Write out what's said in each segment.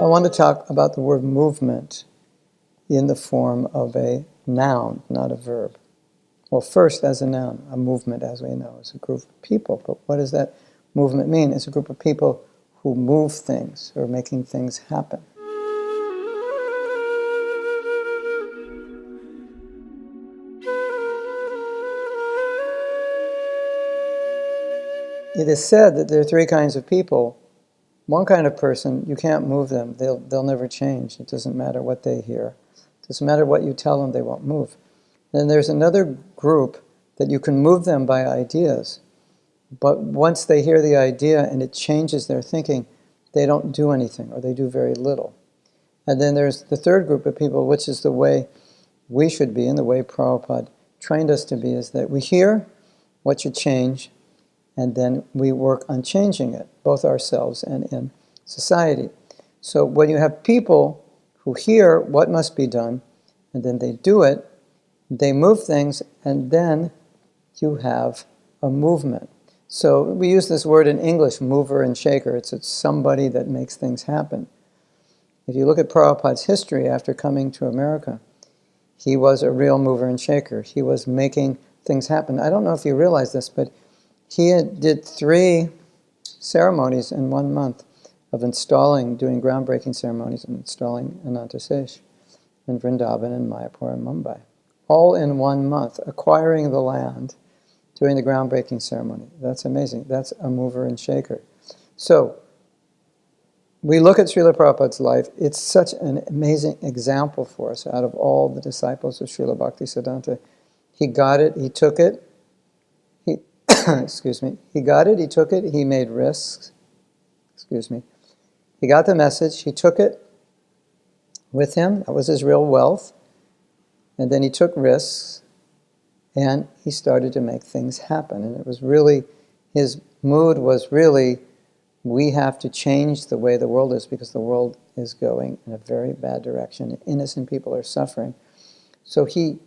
I want to talk about the word movement in the form of a noun, not a verb. Well, first, as a noun, a movement, as we know, is a group of people. But what does that movement mean? It's a group of people who move things, who are making things happen. It is said that there are three kinds of people. One kind of person, you can't move them. They'll never change. It doesn't matter what they hear. It doesn't matter what you tell them, they won't move. Then there's another group that you can move them by ideas. But once they hear the idea and it changes their thinking, they don't do anything, or they do very little. And then there's the third group of people, which is the way we should be, and the way Prabhupada trained us to be, is that we hear what should change, and then we work on changing it, both ourselves and in society. So when you have people who hear what must be done, and then they do it, they move things, and then you have a movement. So we use this word in English, mover and shaker. It's somebody that makes things happen. If you look at Prabhupada's history after coming to America, he was a real mover and shaker. He was making things happen. I don't know if you realize this, but he did 3 ceremonies in 1 month of doing groundbreaking ceremonies and installing Anantasesh in Vrindavan and Mayapur and Mumbai. All in 1 month, acquiring the land, doing the groundbreaking ceremony. That's amazing. That's a mover and shaker. So, we look at Srila Prabhupada's life. It's such an amazing example for us out of all the disciples of Srila Bhaktisiddhanta. He got it, he took it. He got it, he took it, he made risks. He got the message, he took it with him. That was his real wealth. And then he took risks, and he started to make things happen. And it was really, his mood was really, we have to change the way the world is, because the world is going in a very bad direction. Innocent people are suffering. So he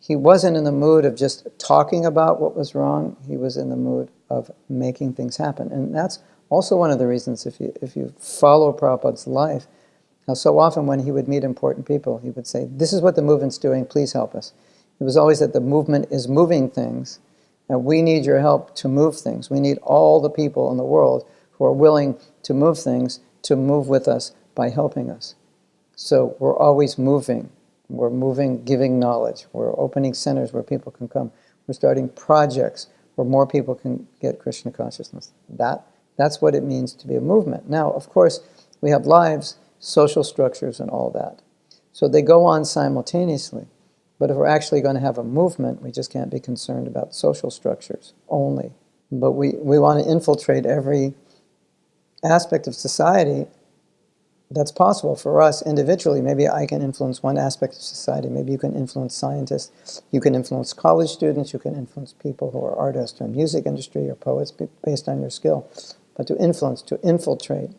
wasn't in the mood of just talking about what was wrong. He was in the mood of making things happen. And that's also one of the reasons, if you follow Prabhupada's life, how so often when he would meet important people, he would say, this is what the movement's doing, please help us. It was always that the movement is moving things, and we need your help to move things. We need all the people in the world who are willing to move things, to move with us by helping us. So we're always moving. We're moving, giving knowledge. We're opening centers where people can come. We're starting projects where more people can get Krishna consciousness. That's what it means to be a movement. Now, of course, we have lives, social structures, and all that. So they go on simultaneously. But if we're actually going to have a movement, we just can't be concerned about social structures only. But we want to infiltrate every aspect of society that's possible for us individually. Maybe I can influence one aspect of society. Maybe you can influence scientists. You can influence college students. You can influence people who are artists or music industry or poets based on your skill. But to influence, to infiltrate,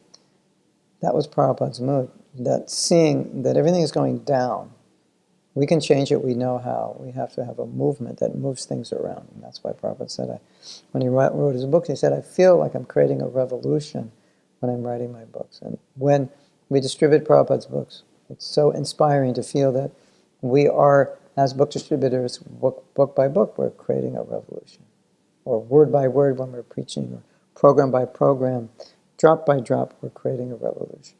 that was Prabhupada's mood. That seeing that everything is going down, we can change it, we know how. We have to have a movement that moves things around. And that's why Prabhupada said, when he wrote his books, he said, I feel like I'm creating a revolution when I'm writing my books. And when we distribute Prabhupada's books, it's so inspiring to feel that we are, as book distributors, book by book, we're creating a revolution. Or word by word when we're preaching, or program by program, drop by drop, we're creating a revolution.